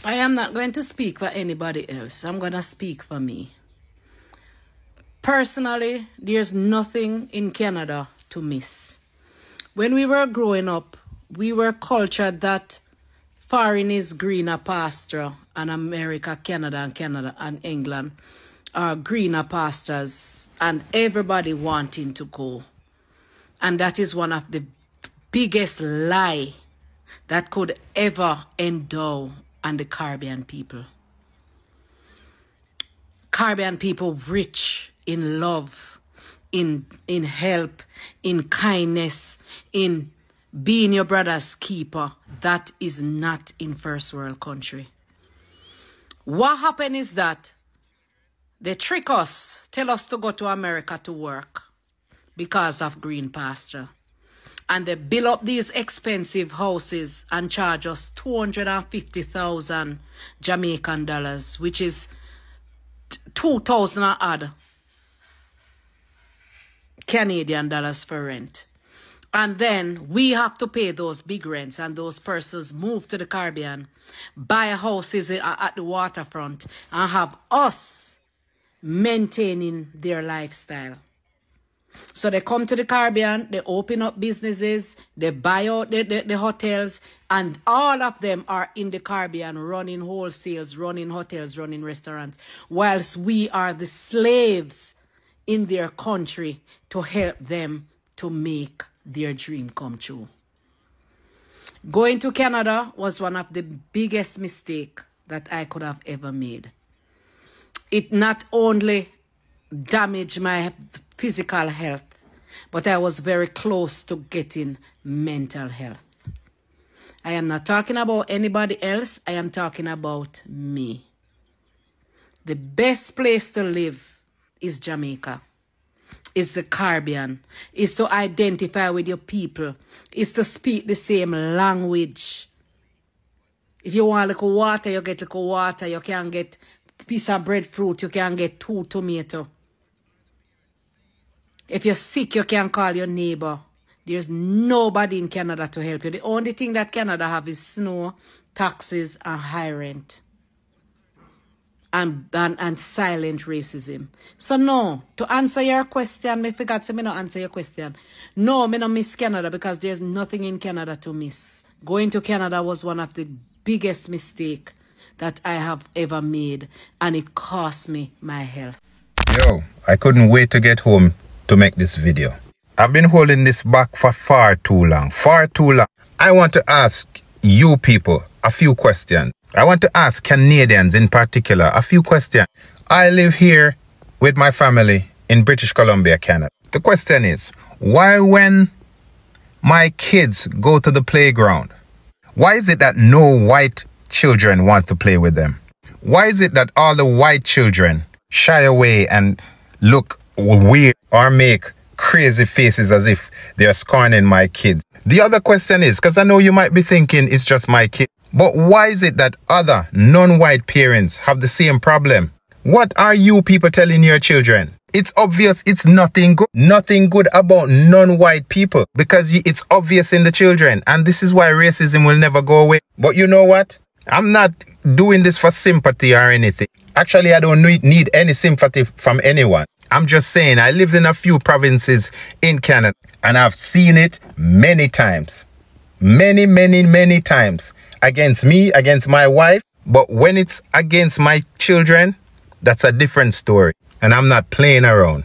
I am not going to speak for anybody else. I'm going to speak for me. Personally, there's nothing in Canada to miss. When we were growing up, we were cultured that foreign is greener pasture, and America, Canada and England are greener pastures, and everybody wanting to go. And that is one of the biggest lie that could ever endow on the Caribbean people. Caribbean people rich in love, in help, in kindness, in being your brother's keeper. That is not in first world country. What happened is that they trick us, tell us to go to America to work because of green pasture. And they build up these expensive houses and charge us 250,000 Jamaican dollars, which is 2,000 odd Canadian dollars for rent. And then we have to pay those big rents, and those persons move to the Caribbean, buy houses at the waterfront, and have us maintaining their lifestyle. So they come to the Caribbean, they open up businesses, they buy out the hotels, and all of them are in the Caribbean running wholesales, running hotels, running restaurants, whilst we are the slaves in their country to help them to make their dream come true. Going to Canada was one of the biggest mistakes that I could have ever made. It not only damaged my physical health, but I was very close to getting mental health. I am not talking about anybody else. I am talking about me. The best place to live is Jamaica, is the Caribbean, is to identify with your people, is to speak the same language. If you want a little water, you get a little water. You can get a piece of breadfruit, you can get 2 tomatoes. If you're sick, you can call your neighbor. There's nobody in Canada to help you. The only thing that Canada have is snow, taxes, and high rent. And silent racism. So no, to answer your question, I forgot to not answer your question. No, I don't miss Canada because there's nothing in Canada to miss. Going to Canada was one of the biggest mistakes that I have ever made, and it cost me my health. Yo, I couldn't wait to get home to make this video. I've been holding this back for far too long. I want to ask you people a few questions. I want to ask Canadians in particular a few questions. I live here with my family in British Columbia, Canada. The question is, why when my kids go to the playground, why is it that no white children want to play with them? Why is it that all the white children shy away and look weird or make crazy faces as if they're scorning my kids? The other question is, because I know you might be thinking it's just my kid, but why is it that other non-white parents have the same problem? What are you people telling your children? It's obvious it's nothing good about non-white people, because it's obvious in the children, and this is why racism will never go away. But you know what? I'm not doing this for sympathy or anything. Actually, I don't need any sympathy from anyone. I'm just saying I lived in a few provinces in Canada, and I've seen it many times. Many times. Against me, against my wife. But when it's against my children, that's a different story. And I'm not playing around.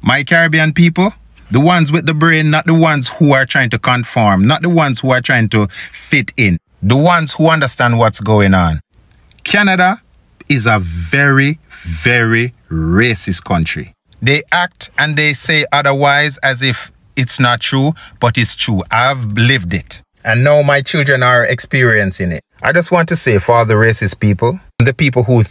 My Caribbean people, the ones with the brain, not the ones who are trying to conform, not the ones who are trying to fit in, the ones who understand what's going on. Canada is a very racist country. They act and they say otherwise as if it's not true, but it's true. I've lived it. And now my children are experiencing it. I just want to say for all the racist people, the people who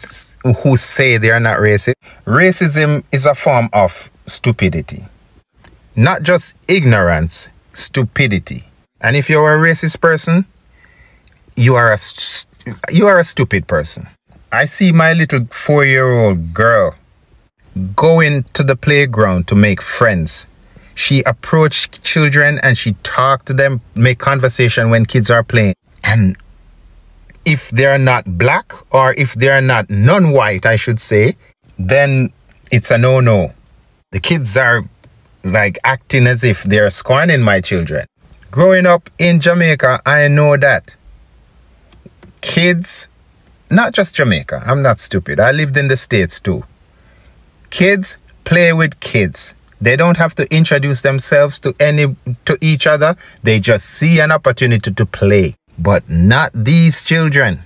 say they are not racist, racism is a form of stupidity. Not just ignorance, stupidity. And if you're a racist person, you are a stupid person. I see my little 4-year-old girl going to the playground to make friends. She approached children and she talked to them, make conversation when kids are playing. And if they're not black or if they're not non-white, I should say, then it's a no-no. The kids are like acting as if they're scorning my children. Growing up in Jamaica, I know that kids, not just Jamaica, I'm not stupid. I lived in the States too. Kids play with kids. They don't have to introduce themselves to each other. They just see an opportunity to play. But not these children.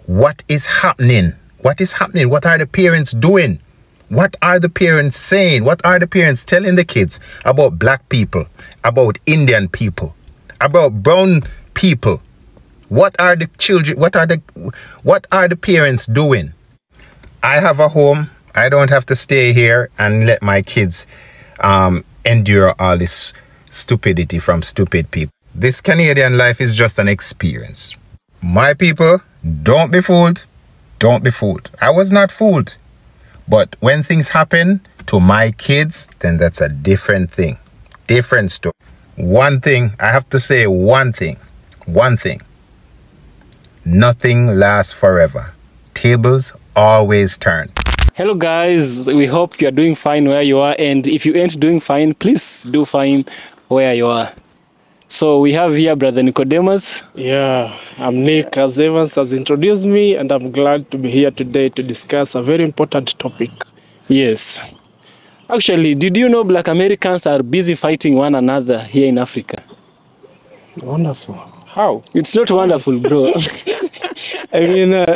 What is happening? What is happening? What are the parents doing? What are the parents saying? What are the parents telling the kids about black people, about Indian people, about brown people? What are the children, what are the parents doing? I have a home. I don't have to stay here and let my kids endure all this stupidity from stupid people. This Canadian life is just an experience. My people, don't be fooled. Don't be fooled. I was not fooled. But when things happen to my kids, then that's a different thing. Different story. One thing, I have to say one thing. One thing. Nothing lasts forever. Tables always turn. Hello guys, we hope you are doing fine where you are, and if you ain't doing fine, please do fine where you are. So we have here Brother Nicodemus. Yeah, I'm Nick, as Evans has introduced me, and I'm glad to be here today to discuss a very important topic. Yes. Actually, did you know Black Americans are busy fighting one another here in Africa? Wonderful. How? It's not wonderful, bro. I mean,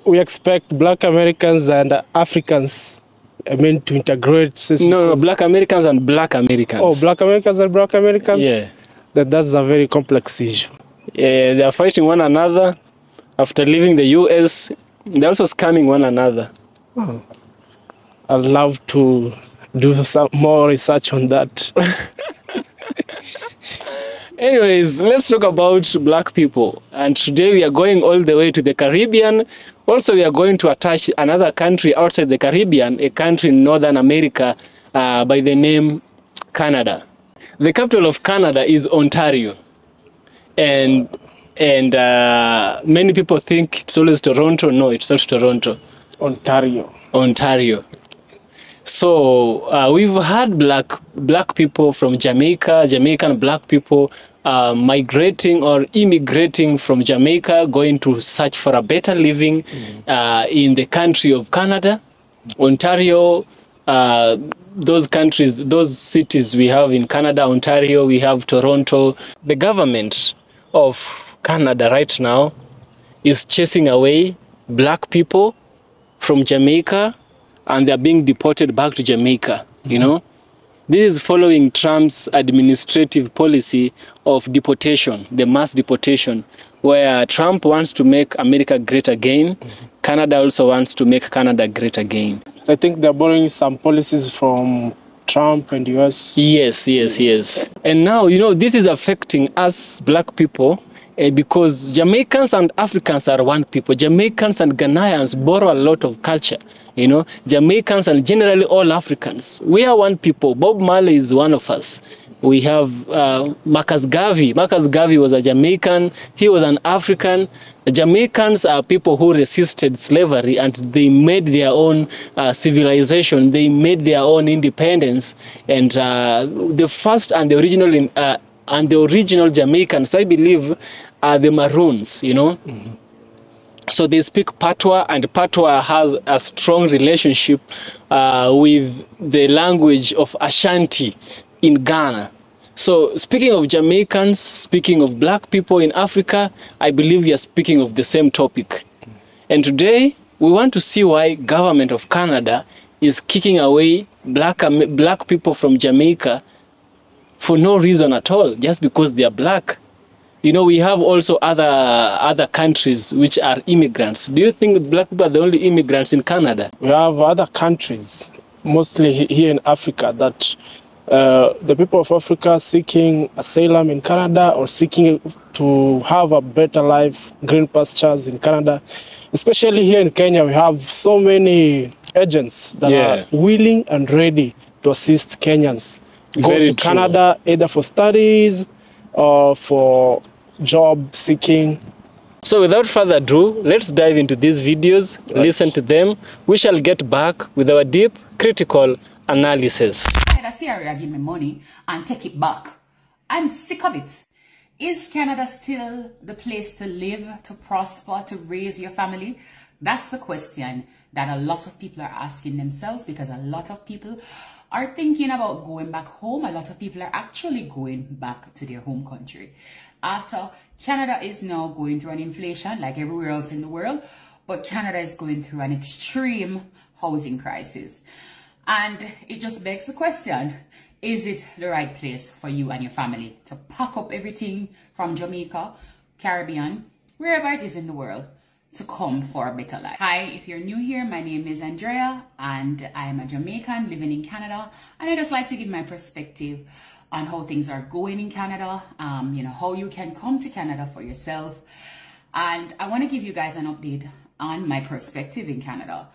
we expect Black Americans and Africans, to integrate. No, Black Americans and Black Americans. Oh, Black Americans and Black Americans? Yeah. That's a very complex issue. Yeah, they are fighting one another. After leaving the US, they're also scamming one another. Oh. I'd love to do some more research on that. Anyways, let's talk about black people. And today we are going all the way to the Caribbean. Also, we are going to attach another country outside the Caribbean, a country in Northern America by the name Canada. The capital of Canada is Ontario. And many people think it's always Toronto. No, it's not Toronto. Ontario. So we've had black people from Jamaica, Jamaican black people migrating or immigrating from Jamaica, going to search for a better living in the country of Canada. Ontario, those countries, those cities we have in Canada, Ontario, we have Toronto. The government of Canada right now is chasing away black people from Jamaica, and they're being deported back to Jamaica, you know. This is following Trump's administrative policy of deportation, the mass deportation, where Trump wants to make America great again. Canada also wants to make Canada great again. So I think they're borrowing some policies from Trump and US. Yes. And now, you know, this is affecting us black people because Jamaicans and Africans are one people. Jamaicans and Ghanaians borrow a lot of culture. You know, Jamaicans and generally all Africans. We are one people. Bob Marley is one of us. We have Marcus Garvey. Marcus Garvey was a Jamaican. He was an African. The Jamaicans are people who resisted slavery, and they made their own civilization. They made their own independence. And the first and the original Jamaicans, I believe, are the Maroons, you know. So they speak Patois, and Patois has a strong relationship with the language of Ashanti in Ghana. So speaking of Jamaicans, speaking of black people in Africa, I believe we are speaking of the same topic. And today we want to see why government of Canada is kicking away black people from Jamaica for no reason at all, just because they are black. You know, we have also other countries which are immigrants. Do you think black people are the only immigrants in Canada? We have other countries, mostly here in Africa, that the people of Africa seeking asylum in Canada or seeking to have a better life, green pastures in Canada. Especially here in Kenya, we have so many agents that are willing and ready to assist Kenyans. Go to Canada either for studies or for job seeking. So without further ado, let's dive into these videos, listen to them. We shall get back with our deep, critical analysis. Canada, Syria give me money and take it back. I'm sick of it. Is Canada still the place to live, to prosper, to raise your family? That's the question that a lot of people are asking themselves, because a lot of people are thinking about going back home. A lot of people are actually going back to their home country. After Canada is now going through an inflation like everywhere else in the world, but Canada is going through an extreme housing crisis. And it just begs the question, is it the right place for you and your family to pack up everything from Jamaica, Caribbean, wherever it is in the world, to come for a better life? Hi, if you're new here, my name is Andrea and I'm a Jamaican living in Canada, and I just like to give my perspective on how things are going in Canada, you know, how you can come to Canada for yourself. And I want to give you guys an update on my perspective in Canada.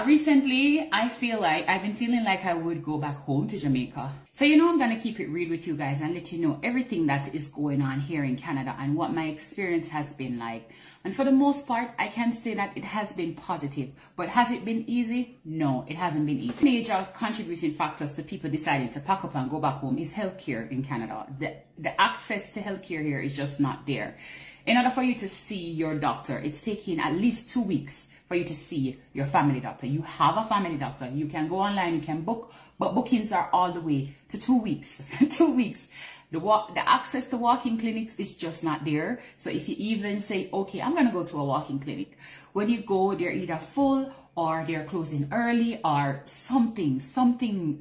Recently, I've been feeling like I would go back home to Jamaica. So, you know, I'm going to keep it real with you guys and let you know everything that is going on here in Canada and what my experience has been like. And for the most part, I can say that it has been positive. But has it been easy? No, it hasn't been easy. Major contributing factors to people deciding to pack up and go back home is healthcare in Canada. The access to healthcare here is just not there. In order for you to see your doctor, it's taking at least 2 weeks for you to see your family doctor. You have a family doctor, you can go online, you can book, but bookings are all the way to 2 weeks. 2 weeks. The access to walk-in clinics is just not there. So if you even say, okay, I'm going to go to a walk-in clinic, when you go, they're either full or they're closing early, or something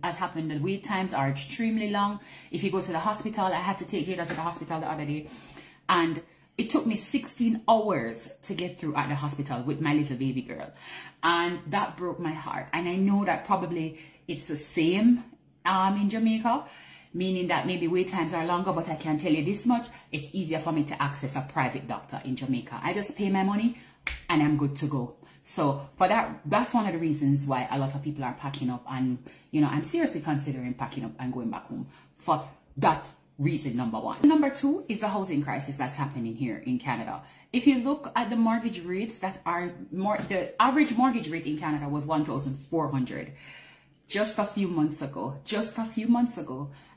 has happened. The wait times are extremely long. If you go to the hospital, I had to take Jada to the hospital the other day, and it took me 16 hours to get through at the hospital with my little baby girl. And that broke my heart. And I know that probably it's the same in Jamaica, meaning that maybe wait times are longer, but I can tell you this much, it's easier for me to access a private doctor in Jamaica. I just pay my money and I'm good to go. So for that's one of the reasons why a lot of people are packing up, and, you know, I'm seriously considering packing up and going back home for that reason, number one. Number two is the housing crisis that's happening here in Canada. If you look at the mortgage rates that are the average mortgage rate in Canada was $1,400 just a few months ago,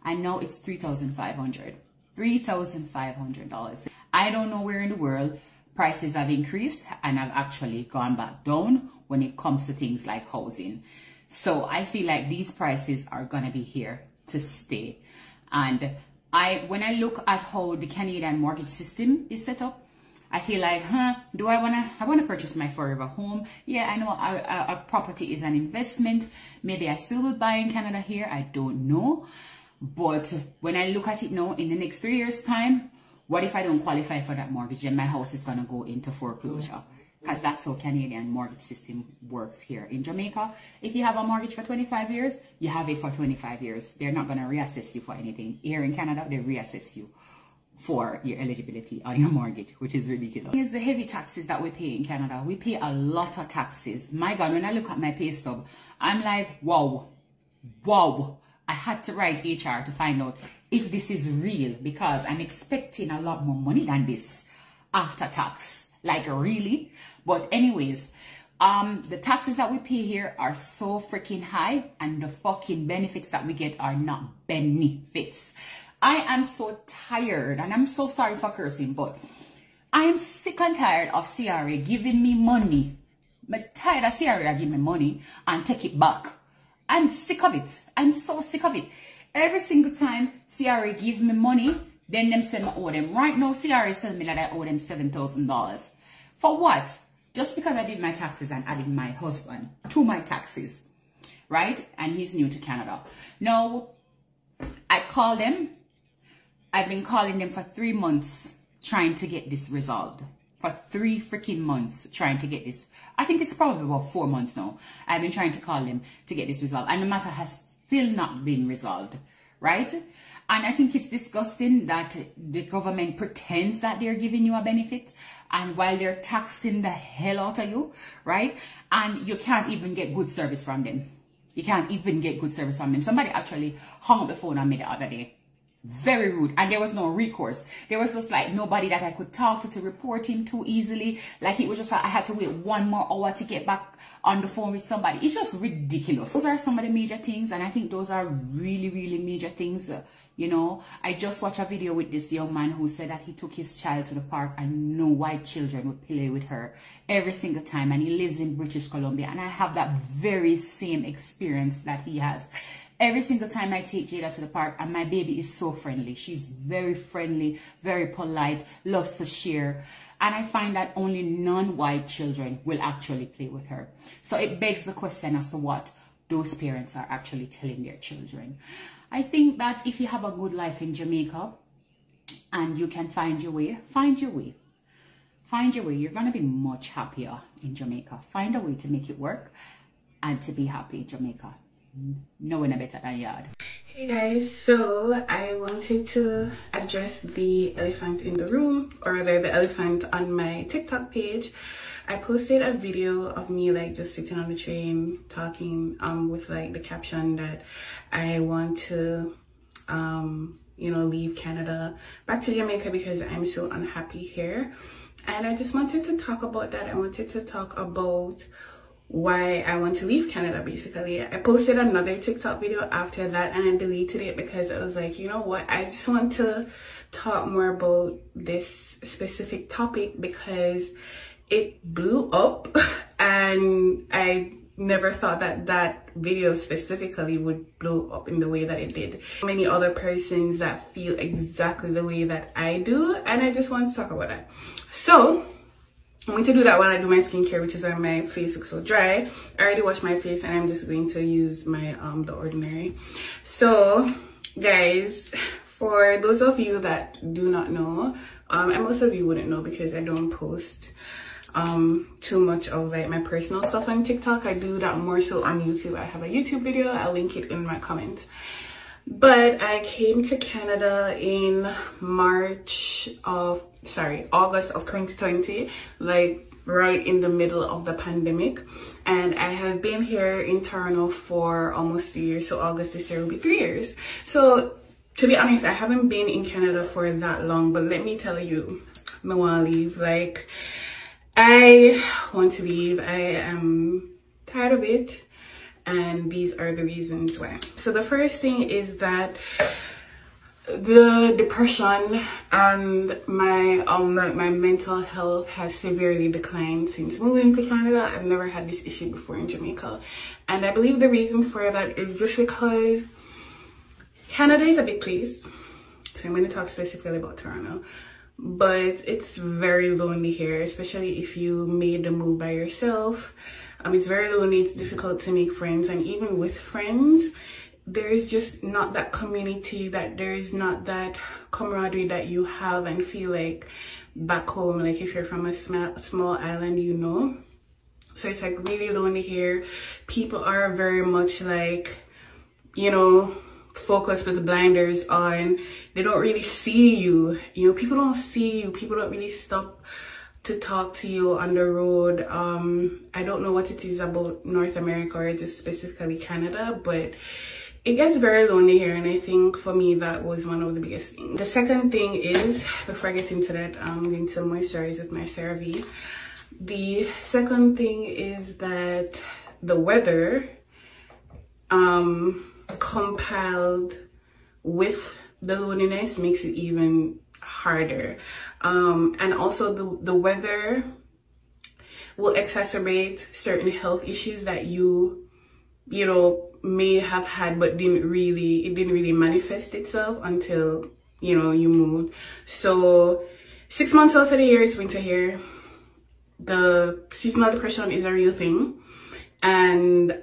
and now it's $3,500. $3,500. I don't know where in the world prices have increased and have actually gone back down when it comes to things like housing. So I feel like these prices are gonna be here to stay. And when I look at how the Canadian mortgage system is set up, I feel like, I want to purchase my forever home. Yeah, I know a property is an investment. Maybe I still will buy in Canada here. I don't know. But when I look at it now, in the next 3 years' time, what if I don't qualify for that mortgage? Then my house is going to go into foreclosure. Because that's how Canadian mortgage system works here. In Jamaica, if you have a mortgage for 25 years, you have it for 25 years. They're not going to reassess you for anything. Here in Canada, they reassess you for your eligibility on your mortgage, which is ridiculous. Here's the heavy taxes that we pay in Canada. We pay a lot of taxes. My God, when I look at my pay stub, I'm like, wow. I had to write HR to find out if this is real, because I'm expecting a lot more money than this after tax. Like, really? But anyways, the taxes that we pay here are so freaking high, and the fucking benefits that we get are not benefits. I am so tired, and I'm so sorry for cursing, but I am sick and tired of CRA giving me money. I'm tired of CRA giving me money and take it back. I'm sick of it. I'm so sick of it. Every single time CRA give me money, then them say I owe them. Right now, CRA is telling me that I owe them $7,000. For what? Just because I did my taxes and added my husband to my taxes, right? And he's new to Canada. Now, I call them. I've been calling them for 3 months trying to get this resolved. For 3 freaking months trying to get this. I think it's probably about 4 months now. I've been trying to call them to get this resolved. And the matter has still not been resolved, right? And I think it's disgusting that the government pretends that they're giving you a benefit, and while they're taxing the hell out of you, right? And you can't even get good service from them. You can't even get good service from them. Somebody actually hung up the phone on me the other day. Very rude. And there was no recourse. There was just like nobody that I could talk to report him to easily. Like it was just like I had to wait 1 more hour to get back on the phone with somebody. It's just ridiculous. Those are some of the major things, and I think those are really, really major things. You know, I just watched a video with this young man who said that he took his child to the park and no white children would play with her every single time, and he lives in British Columbia, and I have that very same experience that he has. Every single time I take Jada to the park, and my baby is so friendly. She's very friendly, very polite, loves to share. And I find that only non-white children will actually play with her. So it begs the question as to what those parents are actually telling their children. I think that if you have a good life in Jamaica and you can find your way, find your way. Find your way. You're going to be much happier in Jamaica. Find a way to make it work and to be happy in Jamaica. No one better than yard. Hey guys, so I wanted to address the elephant in the room, or rather the elephant on my TikTok page. I posted a video of me like just sitting on the train talking with like the caption that I want to you know, leave Canada back to Jamaica because I'm so unhappy here. And I just wanted to talk about that. I wanted to talk about why I want to leave Canada. Basically, I posted another TikTok video after that and I deleted it because I was like, you know what, I just want to talk more about this specific topic because it blew up and I never thought that that video specifically would blow up in the way that it did. Many other persons that feel exactly the way that I do, and I just want to talk about that. So I'm going to do that while I do my skincare, which is why my face looks so dry. I already washed my face and I'm just going to use my The Ordinary. So guys, for those of you that do not know, and most of you wouldn't know because I don't post too much of like my personal stuff on TikTok. I do that more so on YouTube. I have a YouTube video, I'll link it in my comments. But I came to Canada in August of 2020, like right in the middle of the pandemic. And I have been here in Toronto for almost 3 years. So August this year will be 3 years. So to be honest, I haven't been in Canada for that long, but let me tell you, I want to leave. Like, I want to leave. I am tired of it. And these are the reasons why. So the first thing is that the depression and my mental health has severely declined since moving to Canada. I've never had this issue before in Jamaica, and I believe the reason for that is just because Canada is a big place. So I'm going to talk specifically about Toronto, but it's very lonely here, especially if you made the move by yourself. It's very lonely, it's difficult to make friends, and even with friends, there is just not that community, that there is not that camaraderie that you have and feel like back home, like if you're from a small island, you know. So it's like really lonely here. People are very much like, you know, focused with blinders on. They don't really see you. You know, people don't see you. People don't really stop to talk to you on the road. I don't know what it is about North America or just specifically Canada, but it gets very lonely here, and I think for me that was one of the biggest things. The second thing is, before I get into that, I'm going to moisturize with my CeraVe. The second thing is that the weather compiled with the loneliness makes it even harder. And also the weather will exacerbate certain health issues that you know, may have had, but it didn't really manifest itself until, you know, you moved. So 6 months out of the year, it's winter here. The seasonal depression is a real thing, and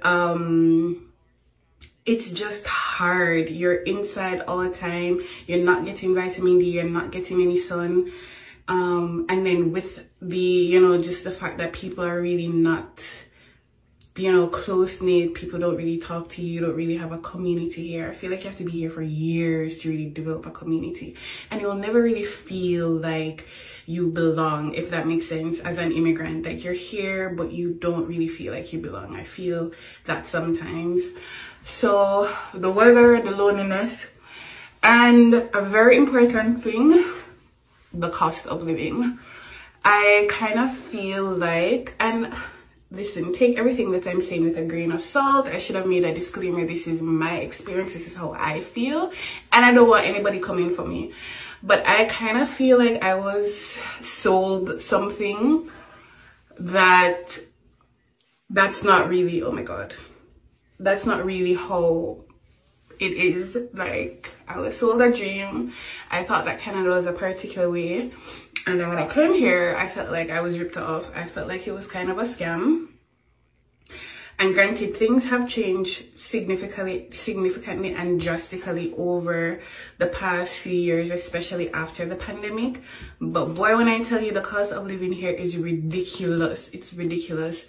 it's just hard. You're inside all the time. You're not getting vitamin D. You're not getting any sun. And then with the, you know, just the fact that people are really not, you know, close-knit. People don't really talk to you. You don't really have a community here. I feel like you have to be here for years to really develop a community. And you'll never really feel like you belong, if that makes sense, as an immigrant. Like, you're here, but you don't really feel like you belong. I feel that sometimes. So the weather, the loneliness, And a very important thing, the cost of living. I kind of feel like, and listen, take everything that I'm saying with a grain of salt. I should have made a disclaimer. This is my experience. This is how I feel. And I don't want anybody coming for me. But I kind of feel like I was sold something that's not really, oh my God, that's not really how it is. Like, I was sold a dream. I thought that Canada was a particular way. And then when I came here, I felt like I was ripped off. I felt like it was kind of a scam. And granted, things have changed significantly and drastically over the past few years, especially after the pandemic. But boy, when I tell you, the cost of living here is ridiculous. It's ridiculous.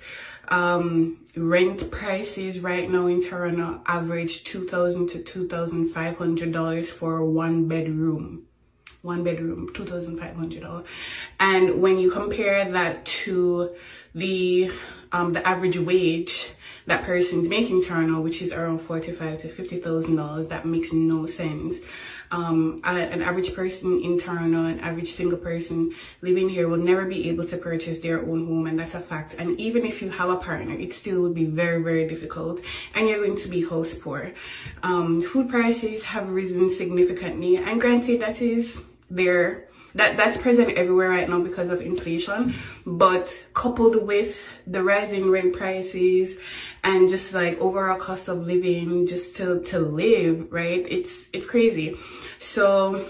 Rent prices right now in Toronto average $2,000 to $2,500 for one bedroom, $2,500. And when you compare that to the average wage that person's making in Toronto, which is around $45,000 to $50,000, that makes no sense. An average person in Toronto, an average single person living here will never be able to purchase their own home, and that's a fact. And even if you have a partner, it still would be very, very difficult, and you're going to be house poor. Food prices have risen significantly, and granted, that is there. That's present everywhere right now because of inflation, but coupled with the rising rent prices and just like overall cost of living, just to live, right? It's crazy. So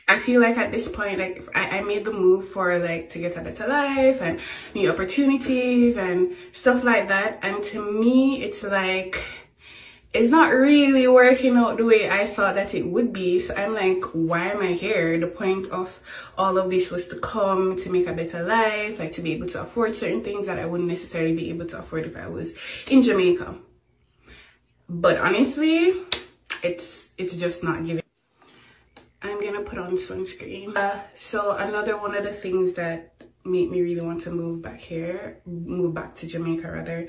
I feel like at this point, like I made the move for like to get a better life and new opportunities and stuff like that. And to me, it's like, it's not really working out the way I thought that it would be. So I'm like, why am I here? The point of all of this was to come to make a better life, like to be able to afford certain things that I wouldn't necessarily be able to afford if I was in Jamaica. But honestly, it's just not giving. I'm gonna put on sunscreen. So another one of the things that made me really want to move back to Jamaica rather,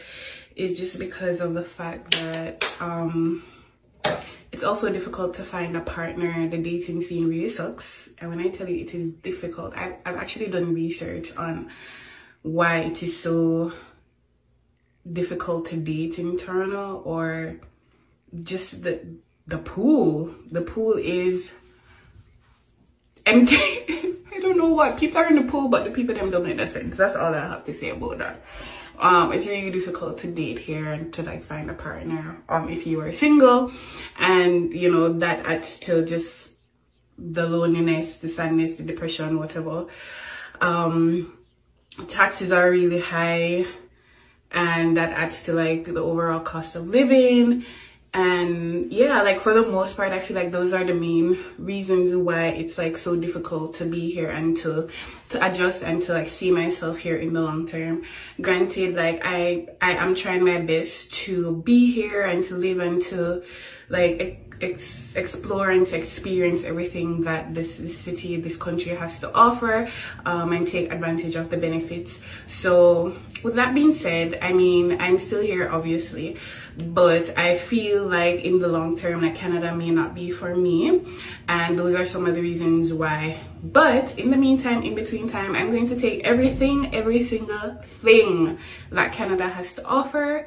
is just because of the fact that it's also difficult to find a partner. The dating scene really sucks, and when I tell you it is difficult, I've actually done research on why it is so difficult to date in Toronto, or just the pool is empty. I don't know why people are in the pool, but the people them don't make no sense. That's all I have to say about that. It's really difficult to date here and to like find a partner if you are single, and you know that adds to just the loneliness, the sadness, the depression, whatever. Taxes are really high, and that adds to like the overall cost of living. And yeah, like for the most part, I feel like those are the main reasons why it's like so difficult to be here and to adjust and to like see myself here in the long term. Granted, like I am trying my best to be here and to live and to like explore and to experience everything that this city, this country has to offer, and take advantage of the benefits. So with that being said, I mean, I'm still here obviously, but I feel like in the long term, like Canada may not be for me, and those are some of the reasons why. But in the meantime, in between time, I'm going to take every single thing that Canada has to offer,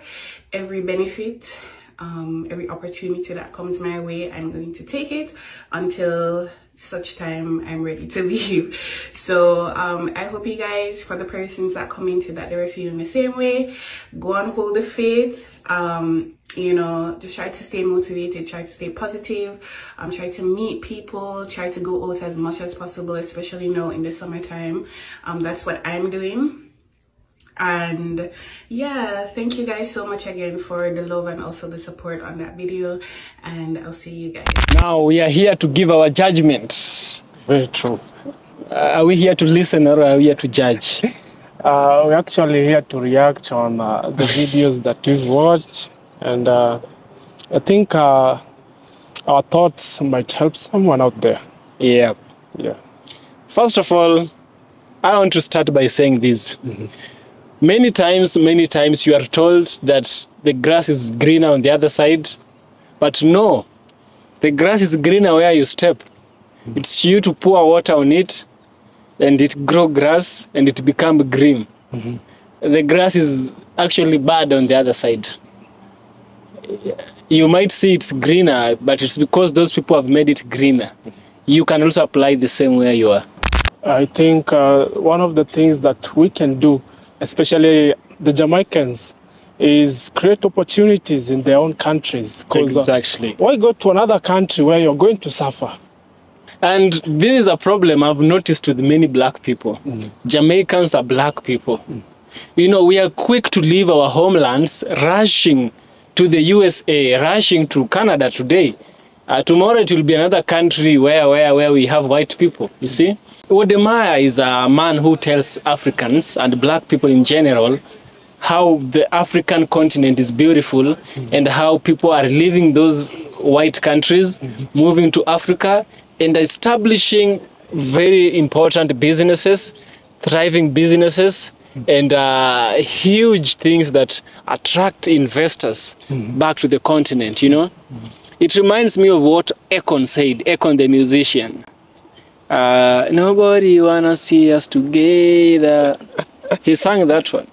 every benefit, every opportunity that comes my way. I'm going to take it until such time I'm ready to leave. So I hope you guys, for the persons that commented that they were feeling the same way, go and hold the faith. You know, just try to stay motivated, try to stay positive, try to meet people, try to go out as much as possible, especially now in the summertime. That's what I'm doing. And yeah, thank you guys so much again for the love and also the support on that video, and I'll see you guys. Now we are here to give our judgment. Very true. Are we here to listen or are we here to judge? We're actually here to react on the videos that we've watched, and I think our thoughts might help someone out there. Yeah. Yeah. First of all, I want to start by saying this. Many times you are told that the grass is greener on the other side, but no, The grass is greener where you step. It's you to pour water on it, and it grow grass, and it become green. The grass is actually bad on the other side. You might see it's greener, but it's because those people have made it greener. You can also apply the same where you are. I think one of the things that we can do, especially the Jamaicans, is create opportunities in their own countries. Exactly. Why go to another country where you're going to suffer? And this is a problem I've noticed with many black people. Jamaicans are black people. You know, we are quick to leave our homelands, rushing to the USA, rushing to Canada today. Tomorrow it will be another country where we have white people, you see? Wodemaya is a man who tells Africans and black people in general how the African continent is beautiful and how people are leaving those white countries, moving to Africa and establishing very important businesses, thriving businesses, and huge things that attract investors back to the continent, you know? It reminds me of what Akon said, Akon the musician. Nobody wanna see us together. He sang that one.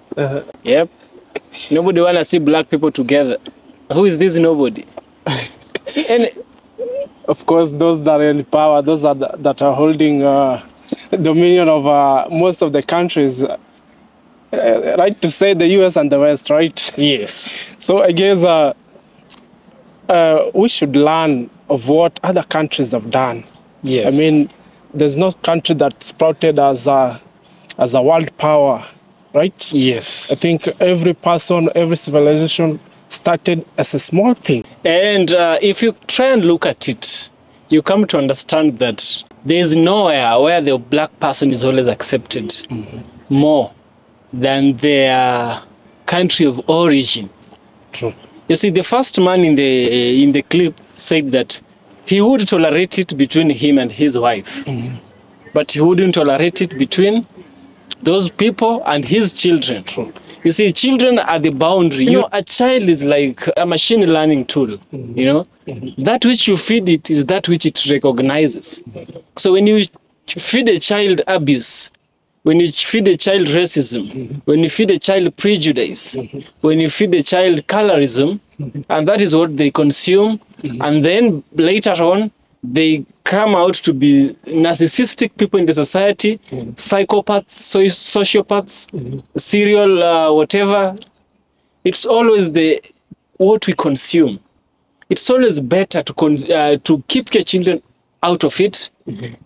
Yep. Nobody wanna see black people together. Who is this nobody? And of course, those that are in power, those that are holding dominion of most of the countries, right to say the US and the West, right? yes. So I guess we should learn of what other countries have done. Yes. I mean, there's no country that sprouted as a world power, right? Yes. I think every person, every civilization started as a small thing. And if you try and look at it, you come to understand that there is nowhere where the black person is always accepted more than their country of origin. True. You see, the first man in the clip said that he would tolerate it between him and his wife, but he wouldn't tolerate it between those people and his children. True. You see, children are the boundary. You know, a child is like a machine learning tool, you know? That which you feed it is that which it recognizes. So when you feed a child abuse, when you feed a child racism, when you feed a child prejudice, when you feed a child colorism, and that is what they consume, and then later on, they come out to be narcissistic people in the society, psychopaths, sociopaths, serial whatever. It's always what we consume. It's always better to keep your children out of it.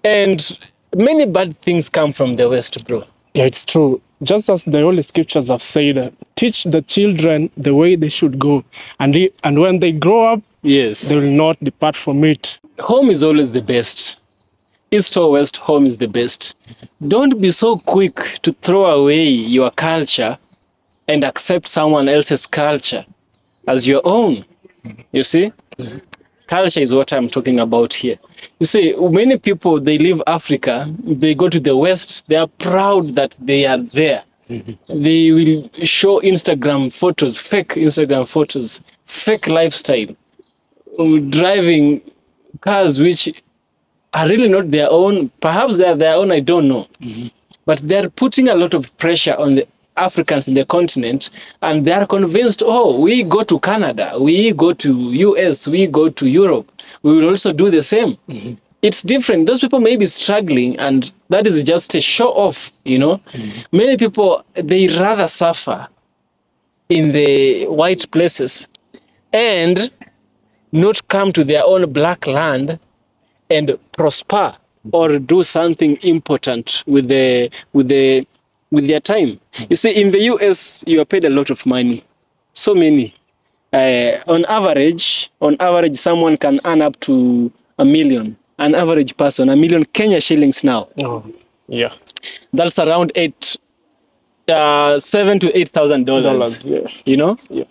And many bad things come from the West, bro. Yeah, it's true. Just as the Holy Scriptures have said, teach the children the way they should go. And when they grow up, yes, they will not depart from it. Home is always the best. East or West, home is the best. Don't be so quick to throw away your culture and accept someone else's culture as your own. You see? Culture is what I'm talking about here. You see, many people, they leave Africa, they go to the West, they are proud that they are there. They will show Instagram photos, fake Instagram photos, fake lifestyle, driving cars which are really not their own. Perhaps they are their own, I don't know. But they're putting a lot of pressure on the Africans in the continent, and they are convinced, oh, we go to Canada, we go to US, we go to Europe, we will also do the same. It's different. Those people may be struggling, and that is just a show off, you know. Many people, they rather suffer in the white places and not come to their own black land and prosper or do something important with their time. You see, in the US, you are paid a lot of money. So many. On average, someone can earn up to $1 million. An average person, $1 million Kenya shillings now. Oh, yeah. That's around $7,000 to $8,000. Yeah. You know? Yeah.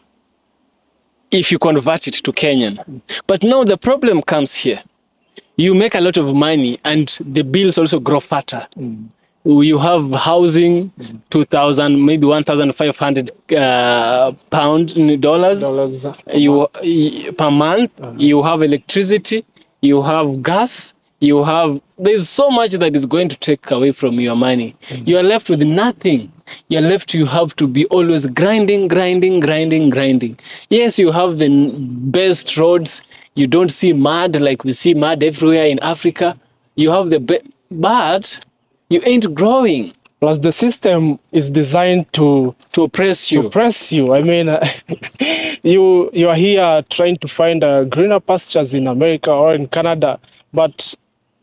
If you convert it to Kenyan. But now the problem comes here. You make a lot of money and the bills also grow fatter. You have housing, 2,000, maybe 1,500 dollars Dollars per month. You have electricity. you have gas, you have, there's so much that is going to take away from your money. You are left with nothing. You're left, you have to be always grinding. Yes, you have the best roads. You don't see mud like we see mud everywhere in Africa. You have but you ain't growing. Plus, the system is designed to oppress you. To oppress you. I mean, you are here trying to find greener pastures in America or in Canada, but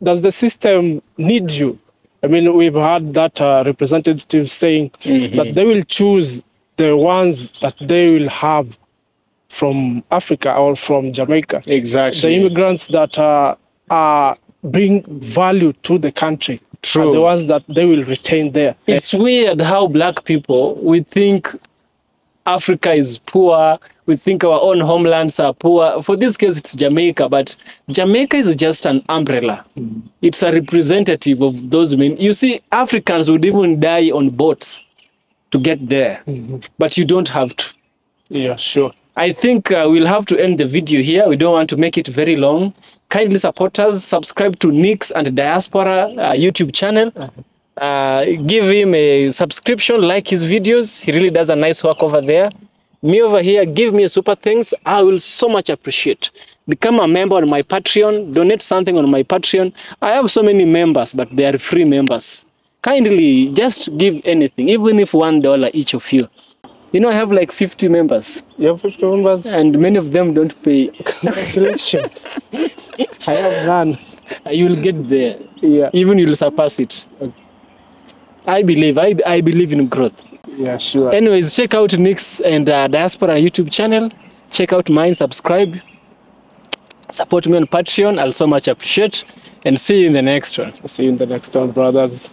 does the system need you? I mean, we've had that representative saying that they will choose the ones that they will have from Africa or from Jamaica. Exactly. The immigrants that bring value to the country. True. Are the ones that they will retain there. It's weird how black people, we think Africa is poor, we think our own homelands are poor. For this case, it's Jamaica, but Jamaica is just an umbrella. It's a representative of those men. You see, Africans would even die on boats to get there, but you don't have to. Yeah, sure. I think we'll have to end the video here. We don't want to make it very long. Kindly support us, subscribe to Nix and Diaspora YouTube channel. Give him a subscription, like his videos. He really does a nice work over there. Me over here, give me a super thanks. I will so much appreciate. Become a member on my Patreon. Donate something on my Patreon. I have so many members, but they are free members. Kindly just give anything, even if $1 each of you. You know, I have like 50 members. You have 50 members? And many of them don't pay. Congratulations. I have none. You will get there. Yeah. Even you'll surpass it. I believe in growth. Yeah, sure. Anyways, check out Nix and Diaspora YouTube channel. Check out mine, subscribe. Support me on Patreon. I'll so much appreciate. And see you in the next one. See you in the next one, brothers.